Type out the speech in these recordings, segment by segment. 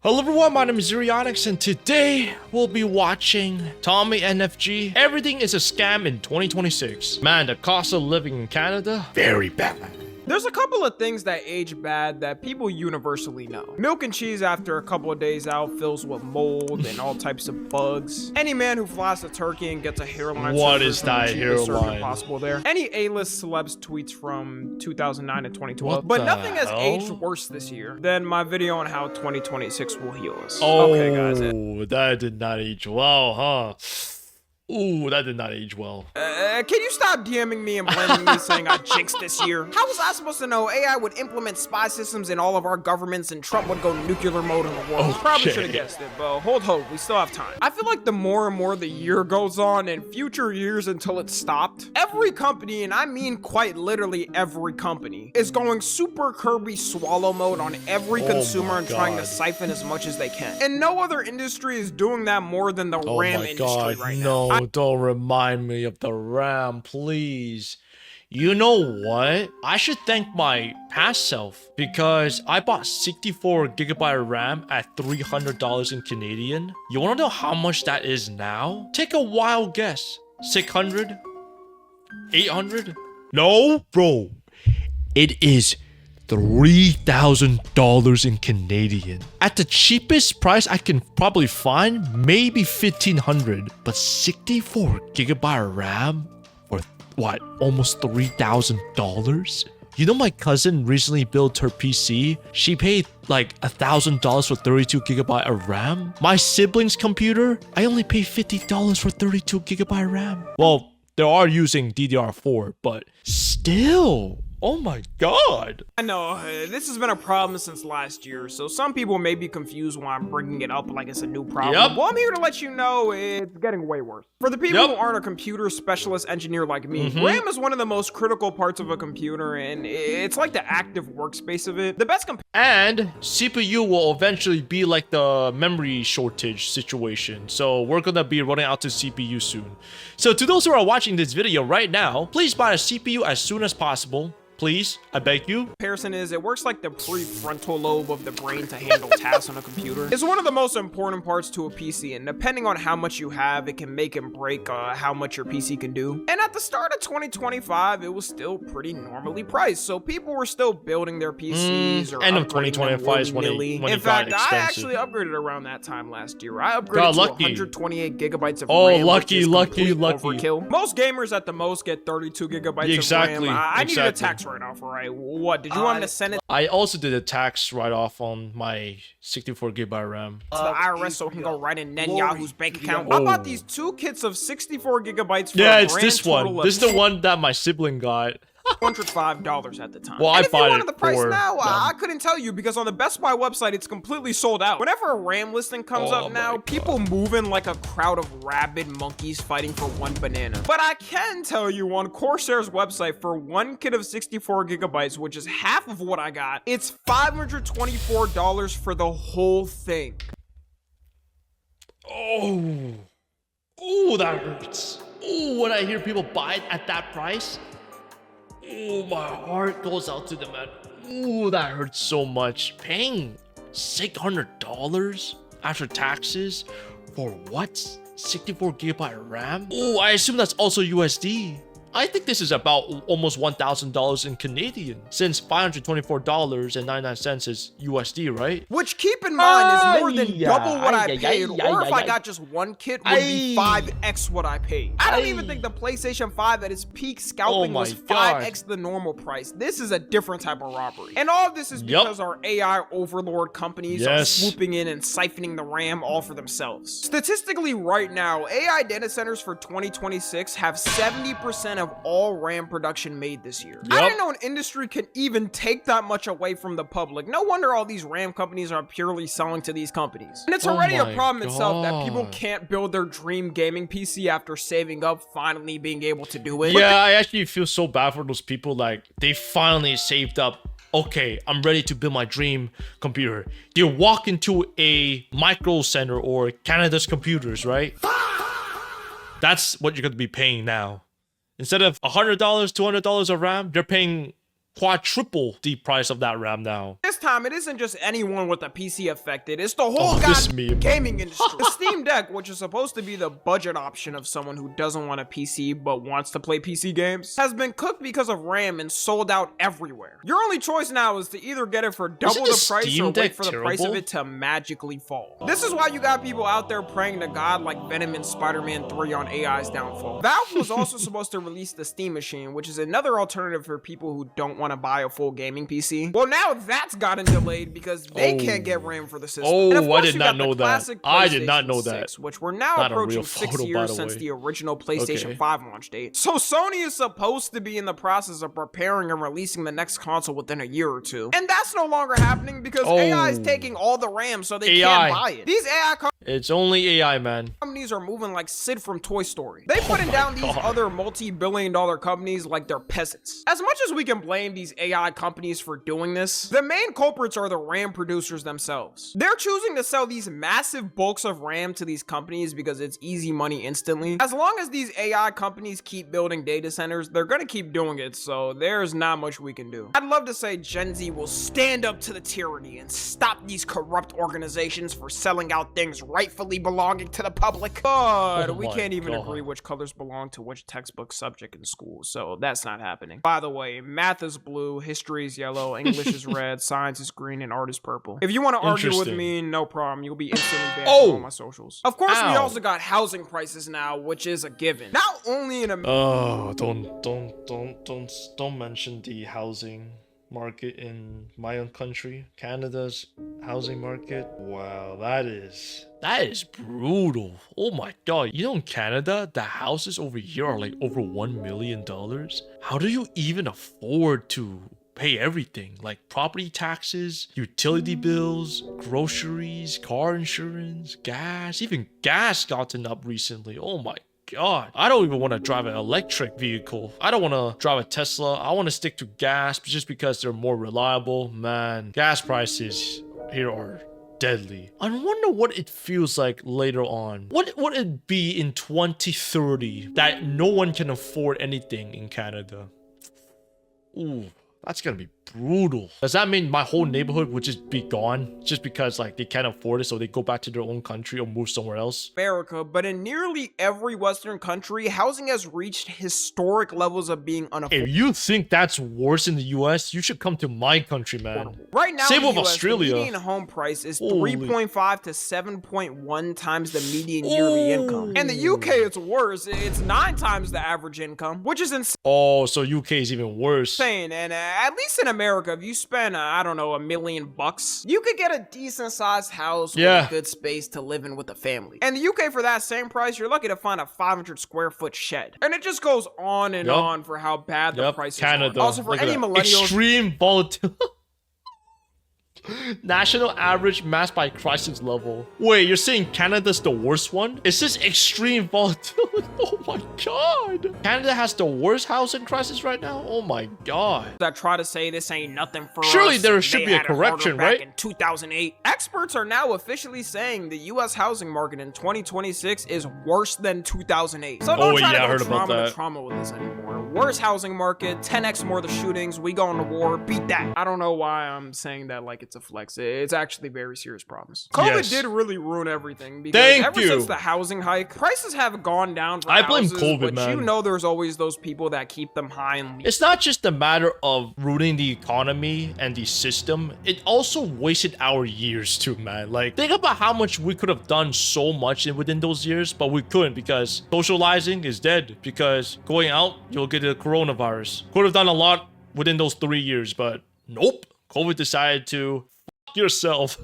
Hello everyone, my name is Zurionics, and today we'll be watching TommyNFG. Everything is a scam in 2026. Man, the cost of living in Canada, very bad. There's a couple of things that age bad that people universally know. Milk and cheese after a couple of days out fills with mold and all types of bugs. Any man who flies to Turkey and gets a hairline What is that hairline? Possible there. Any A-list celebs tweets from 2009 and 2012. What but the nothing has hell? aged worse this year than my video on how 2026 will heal us. Oh, okay, guys. That did not age well, huh? Ooh, that did not age well. Can you stop DMing me and blaming me saying I jinxed this year? How was I supposed to know AI would implement spy systems in all of our governments and Trump would go nuclear mode in the world? Okay. Probably should have guessed it, but hold hope, we still have time. I feel like the more and more the year goes on and future years until it's stopped, every company, and I mean quite literally every company, is going super Kirby swallow mode on every consumer and trying to siphon as much as they can. And no other industry is doing that more than the RAM industry right now. Don't remind me of the RAM, please. You know what? I should thank my past self because I bought 64GB RAM at $300 in Canadian. You wanna know how much that is now? Take a wild guess. 600? 800? No, bro. It is $3,000 in Canadian. At the cheapest price I can probably find, maybe $1,500. But 64GB RAM for what? Almost $3,000? You know, my cousin recently built her PC. She paid like $1,000 for 32GB of RAM. My sibling's computer, I only paid $50 for 32GB RAM. Well, they are using DDR4, but still. Oh my god. I know, this has been a problem since last year, so some people may be confused why I'm bringing it up like it's a new problem. Yep. Well, I'm here to let you know it's getting way worse. For the people who aren't a computer specialist engineer like me, RAM is one of the most critical parts of a computer, and it's like the active workspace of it. The best And CPU will eventually be like the memory shortage situation. So we're gonna be running out to CPU soon. So to those who are watching this video right now, please buy a CPU as soon as possible. Please, I beg you. Comparison is it works like the prefrontal lobe of the brain to handle tasks on a computer. It's one of the most important parts to a PC, and depending on how much you have, it can make and break how much your PC can do. And at the start of 2025, it was still pretty normally priced, so people were still building their PCs or end of 2025 is when in fact, I actually upgraded around that time last year. I upgraded to 128GB of RAM. Oh, lucky. Overkill. Most gamers at the most get 32GB of RAM. I needed a tax write-off, right? What, did you want me to send it? I also did a tax write-off on my 64GB RAM. To the IRS so it can go right in Netanyahu's bank account. I bought these two kits of 64GB for yeah, it's this one. This is the one that my sibling got. $105 at the time. Well, and I bought if you wanted the price for now, I couldn't tell you because on the Best Buy website, it's completely sold out. Whenever a RAM listing comes up now, people move in like a crowd of rabid monkeys fighting for one banana. But I can tell you on Corsair's website, for one kit of 64GB, which is half of what I got, it's $524 for the whole thing. Oh, that hurts. Oh, when I hear people buy it at that price. Oh, my heart goes out to them, man. Ooh, that hurts so much. Paying $600 after taxes for what? 64GB RAM? Oh, I assume that's also USD. I think this is about almost $1,000 in Canadian, since $524.99 is USD, right? Which, keep in mind, is more than double what I paid, or if I got just one kit, would be 5x what I paid. I don't even think the PlayStation 5 at its peak scalping was 5x the normal price. This is a different type of robbery. And all of this is because our AI overlord companies are swooping in and siphoning the RAM all for themselves. Statistically, right now, AI data centers for 2026 have 70% of all RAM production made this year. I didn't know an industry can even take that much away from the public. No wonder all these RAM companies are purely selling to these companies. And it's already a problem itself that people can't build their dream gaming PC after saving up, finally being able to do it. Yeah, I actually feel so bad for those people. Like, they finally saved up. Okay, I'm ready to build my dream computer. You walk into a Micro Center or Canada's Computers, right? That's what you're going to be paying now. Instead of $100, $200 of RAM, they're paying quadruple the price of that RAM now. This time, it isn't just anyone with a PC affected. It's the whole gaming industry. The Steam Deck, which is supposed to be the budget option of someone who doesn't want a PC but wants to play PC games, has been cooked because of RAM and sold out everywhere. Your only choice now is to either get it for double the price or wait for the price of it to magically fall. This is why you got people out there praying to God like Venom in Spider-Man 3 on AI's downfall. Valve was also supposed to release the Steam Machine, which is another alternative for people who don't want to buy a full gaming PC. Well, now that's gotten delayed because they can't get RAM for the system. Oh, I did not know that. I did not know that. Which we're now approaching 6 years since the original PlayStation 5 launch date. So Sony is supposed to be in the process of preparing and releasing the next console within a year or two. And that's no longer happening because AI is taking all the RAM so they can't buy it. These AI It's only AI, man. Companies are moving like Sid from Toy Story. They putting down these other multi-billion-dollar companies like they're peasants. As much as we can blame these AI companies for doing this, the main culprits are the RAM producers themselves. They're choosing to sell these massive bulks of RAM to these companies because it's easy money instantly. As long as these AI companies keep building data centers, they're gonna keep doing it, so there's not much we can do. I'd love to say Gen Z will stand up to the tyranny and stop these corrupt organizations for selling out things rightfully belonging to the public, but we can't even agree which colors belong to which textbook subject in school, so that's not happening. By the way, math is blue, history is yellow, English is red, science is green, and art is purple. If you want to argue with me, no problem. You'll be instantly banned from all my socials. Of course, we also got housing prices now, which is a given. Not only in America. Don't mention the housing market in my own country, Canada's housing market. Wow, that is brutal. Oh my god. You know, in Canada, the houses over here are like over $1 million. How do you even afford to pay everything? Like property taxes, utility bills, groceries, car insurance, gas. Even gas gotten up recently. Oh my god. I don't even want to drive an electric vehicle. I don't want to drive a Tesla. I want to stick to gas just because they're more reliable. Man, gas prices here are deadly. I wonder what it feels like later on. What would it be in 2030 that no one can afford anything in Canada? Ooh, that's gonna be brutal. Does that mean my whole neighborhood would just be gone just because like they can't afford it, so they go back to their own country or move somewhere else? America, but in nearly every Western country, housing has reached historic levels of being unaffordable. If you think that's worse in the US, you should come to my country, man. Right now, same in with the US, Australia. The median home price is 3.5 to 7.1 times the median yearly income. In the UK, it's worse. It's 9 times the average income, which is insane. Oh, so UK is even worse. And at least in America, if you spend, I don't know, $1 million, you could get a decent sized house with a good space to live in with a family. And the UK, for that same price, you're lucky to find a 500 square foot shed. And it just goes on and on for how bad the prices are. Also, for any millennials, extreme volatility. National average mass by crisis level. Wait, you're saying Canada's the worst one? Is this extreme volatility? Oh my god. Canada has the worst housing crisis right now? Oh my god. That try to say this ain't nothing for us. Surely there should be a correction, right? In 2008, experts are now officially saying the US housing market in 2026 is worse than 2008. So don't try to go trauma with this anymore. Worse housing market, 10x more the shootings, we go into war, beat that. I don't know why I'm saying that like it's a flex. It's actually very serious problems. COVID did really ruin everything because ever since the housing hike, prices have gone down for houses, blame COVID, but man. You know there's always those people that keep them high and it's not just a matter of ruining the economy and the system. It also wasted our years too, man. Like, think about how much we could have done so much within those years, but we couldn't because socializing is dead. Because going out, you'll get the coronavirus. Could have done a lot within those 3 years, but nope. COVID decided to f yourself.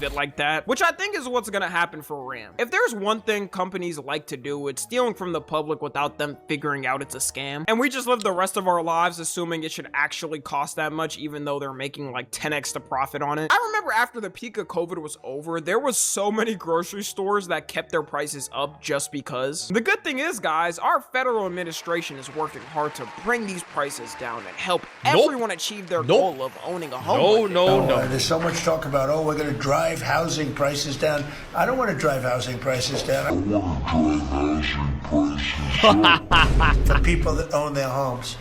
it like that, which I think is what's gonna happen for RAM. If there's one thing companies like to do, it's stealing from the public without them figuring out it's a scam. And we just live the rest of our lives assuming it should actually cost that much, even though they're making like 10x the profit on it. I remember after the peak of COVID was over, there was so many grocery stores that kept their prices up just because. The good thing is, guys, our federal administration is working hard to bring these prices down and help everyone achieve their goal of owning a home. No. There's so much talk about, oh, we're gonna drive drive housing prices down. I don't want to drive housing prices down. I want to drive housing prices down for people that own their homes.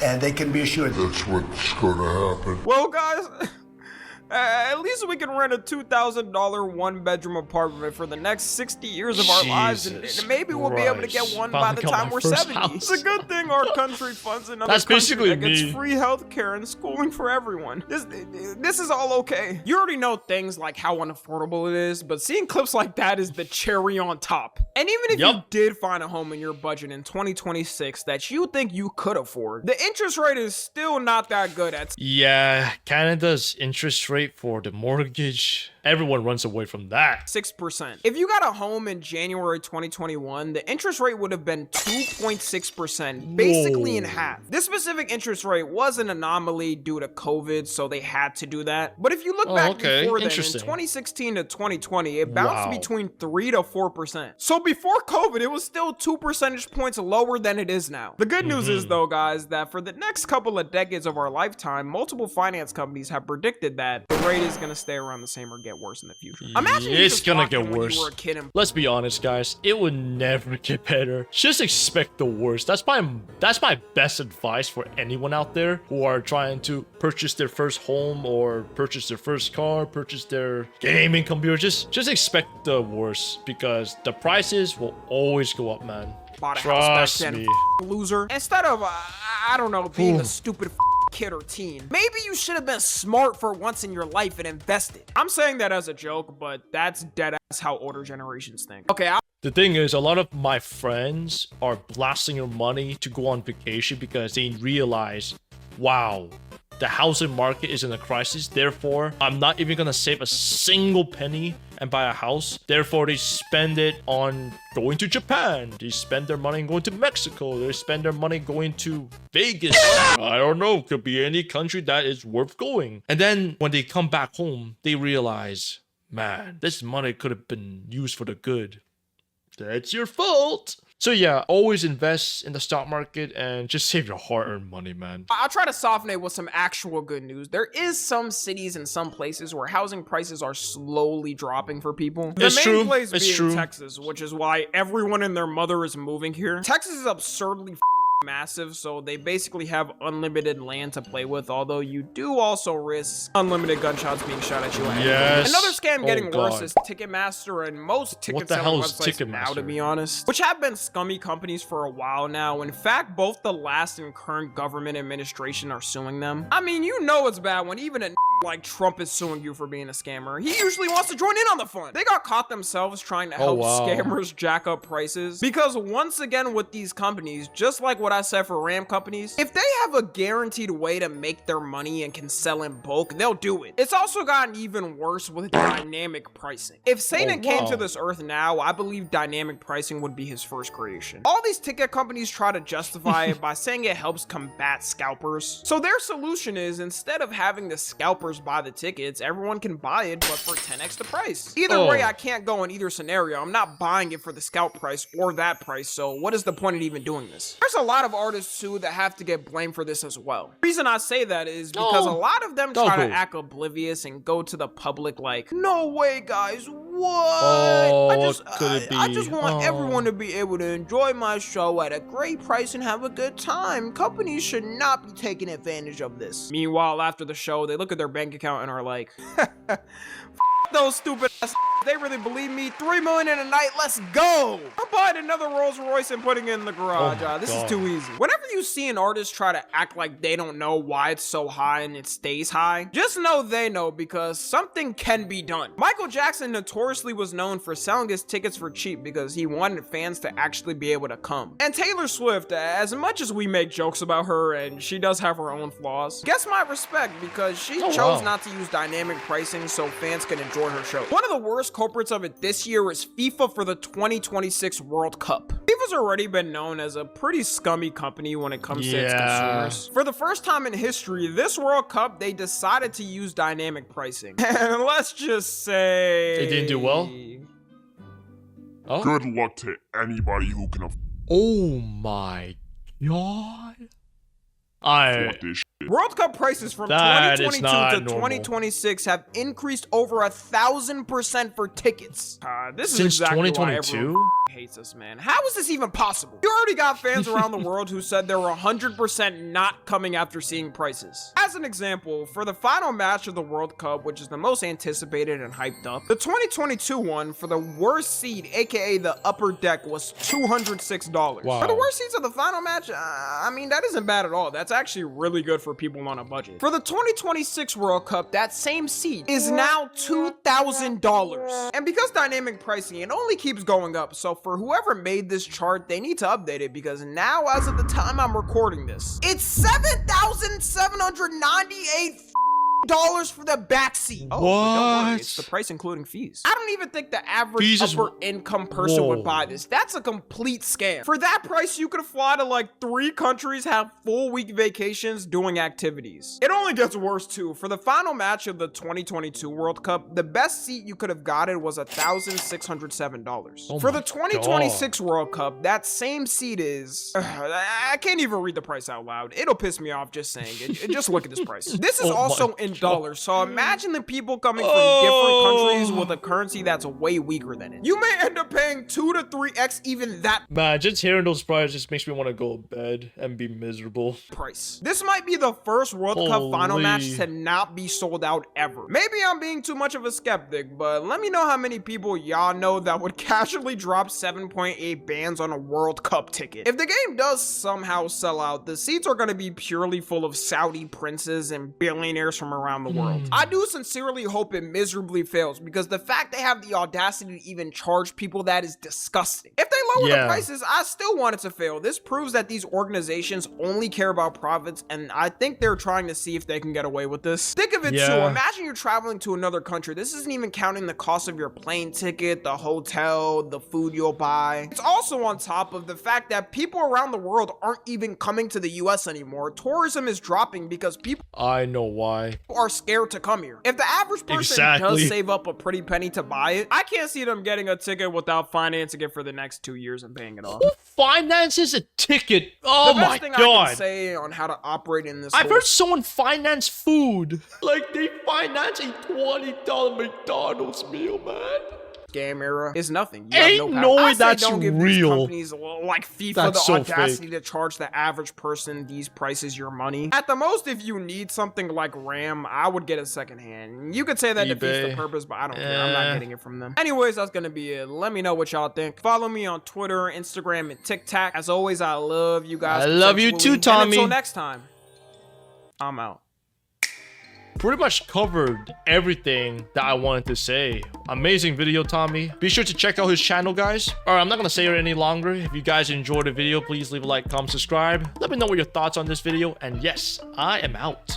And they can be assured that's what's going to happen. Well, guys, at least we can rent a $2,000 one-bedroom apartment for the next 60 years of our lives, and maybe we'll be able to get one by the time we're 70. It's a good thing our country funds another country that gets free health care and schooling for everyone. This is all okay. You already know things like how unaffordable it is, but seeing clips like that is the cherry on top. And even if you did find a home in your budget in 2026 that you think you could afford, the interest rate is still not that good at. Yeah, Canada's interest rate for the mortgage, everyone runs away from that. 6%. If you got a home in January 2021, the interest rate would have been 2.6%, basically in half. This specific interest rate was an anomaly due to COVID, so they had to do that. But if you look back before then, in 2016 to 2020, it bounced between 3 to 4%. So before COVID, it was still 2 percentage points lower than it is now. The good news is, though, guys, that for the next couple of decades of our lifetime, multiple finance companies have predicted that the rate is going to stay around the same or get worse in the future. Imagine it's gonna get worse. You were a kid and let's be honest, guys, it would never get better. Just expect the worst. That's my best advice for anyone out there who are trying to purchase their first home or purchase their first car, purchase their gaming computer. Just expect the worst, because the prices will always go up, man. Bought a house back then, loser. Instead of I don't know, being a stupid kid or teen, maybe you should have been smart for once in your life and invested. I'm saying that as a joke, but that's dead ass how older generations think. Okay, the thing is, a lot of my friends are blasting their money to go on vacation because they realize, wow, the housing market is in a crisis, therefore I'm not even gonna save a single penny and buy a house. Therefore they spend it on going to Japan, they spend their money going to Mexico, they spend their money going to Vegas. I don't know, could be any country that is worth going. And then when they come back home, they realize, man, this money could have been used for the good. That's your fault. So yeah, always invest in the stock market and just save your hard-earned money, man. I'll try to soften it with some actual good news. There is some cities and some places where housing prices are slowly dropping for people. The main place being Texas, which is why everyone and their mother is moving here. Texas is absurdly massive, so they basically have unlimited land to play with, although you do also risk unlimited gunshots being shot at you. Yes. Another scam getting worse is Ticketmaster and most ticket selling websites now, to be honest, which have been scummy companies for a while now. In fact, both the last and current government administration are suing them. I mean, you know it's bad when even a like Trump is suing you for being a scammer. He usually wants to join in on the fun. They got caught themselves trying to help scammers jack up prices, because once again with these companies, just like what I said for RAM companies, if they have a guaranteed way to make their money and can sell in bulk, they'll do it. It's also gotten even worse with dynamic pricing. If Satan came to this earth now, I believe dynamic pricing would be his first creation. All these ticket companies try to justify it by saying it helps combat scalpers. So their solution is, instead of having the scalpers buy the tickets, everyone can buy it but for 10x the price. Either way, I can't go in either scenario. I'm not buying it for the scalp price or that price, so what is the point of even doing this? There's a lot of artists too that have to get blamed for this as well. The reason I say that is because a lot of them try to act oblivious and go to the public like, no way guys, what? I just want everyone to be able to enjoy my show at a great price and have a good time. Companies should not be taking advantage of this. Meanwhile, after the show, they look at their bank account and are like, those stupid ass. They really believe me. $3 million in a night. Let's go. I'm buying another Rolls Royce and putting it in the garage. This is too easy. Whenever you see an artist try to act like they don't know why it's so high and it stays high, just know they know, because something can be done. Michael Jackson notoriously was known for selling his tickets for cheap because he wanted fans to actually be able to come. And Taylor Swift, as much as we make jokes about her and she does have her own flaws, gets my respect because she chose not to use dynamic pricing so fans can enjoy her show. One of the worst culprits of it this year is FIFA for the 2026 World Cup. FIFA's already been known as a pretty scummy company when it comes to its consumers. For the first time in history, this World Cup, they decided to use dynamic pricing. And let's just say... They didn't do well? Good luck to anybody who can afford Oh my god. this World Cup prices from That is 2022 not to normal. 2026 have increased over 1,000% for tickets. This is Since exactly why 2022? everyone hates us, man. How is this even possible? You already got fans around the world who said they were 100% not coming after seeing prices. As an example, for the final match of the World Cup, which is the most anticipated and hyped up, the 2022 one for the worst seat, aka the upper deck, was $206. Wow. For the worst seats of the final match, I mean, that isn't bad at all. That's actually really good for people on a budget. For the 2026 World Cup, that same seat is now $2,000. And because dynamic pricing, it only keeps going up. So for whoever made this chart, they need to update it because now, as of the time I'm recording this, it's $7,798 for the back seat. Oh, but don't worry, it's the price including fees. I don't even think the average upper income person would buy this. That's a complete scam. For that price, you could fly to like 3 countries, have full week vacations doing activities. It only gets worse too. For the final match of the 2022 World Cup, the best seat you could have gotten was $1,607. Oh For the my 2026 World Cup, that same seat is... I can't even read the price out loud. It'll piss me off just saying it. Just look at this price. This is also in dollars. So imagine the people coming from different countries with a currency that's way weaker than it. You may end up paying 2 to 3x even that Man, just hearing those prices just makes me want to go to bed and be miserable. price. This might be the first World Cup final match Holy. to not be sold out ever. Maybe I'm being too much of a skeptic, but let me know how many people y'all know that would casually drop 7.8 bands on a World Cup ticket. If the game does somehow sell out, the seats are going to be purely full of Saudi princes and billionaires from around the world. I do sincerely hope it miserably fails because the fact they have the audacity to even charge people, that is disgusting. If they lower the prices, I still want it to fail. This proves that these organizations only care about profits, and I think they're trying to see if they can get away with this. Think of it too. Imagine you're traveling to another country. This isn't even counting the cost of your plane ticket, the hotel, the food you'll buy. It's also on top of the fact that people around the world aren't even coming to the US anymore. Tourism is dropping because people I know why. are scared to come here. If the average person does save up a pretty penny to buy it, I can't see them getting a ticket without financing it for the next 2 years and paying it off. Who finances a ticket? Oh The my best thing I god. can say on how to operate in this I've whole heard someone finance food. Like they finance a $20 McDonald's meal, man. scam era is nothing. You Ain't have no power. way I say that's don't give these real. companies like FIFA That's the so audacity to charge the average person these prices your money. At the most, if you need something like RAM, I would get it secondhand. You could say that defeats the eBay. purpose, but I don't care. I'm not getting it from them. Anyways, that's gonna be it. Let me know what y'all think. Follow me on Twitter, Instagram, and TikTok. As always, I love you guys. I love you too, consensually. Tommy. And until next time, I'm out. Pretty much covered everything that I wanted to say. Amazing video, Tommy. Be sure to check out his channel, guys. Alright, I'm not gonna say it any longer. If you guys enjoyed the video, please leave a like, comment, subscribe. Let me know what your thoughts on this video. And yes, I am out.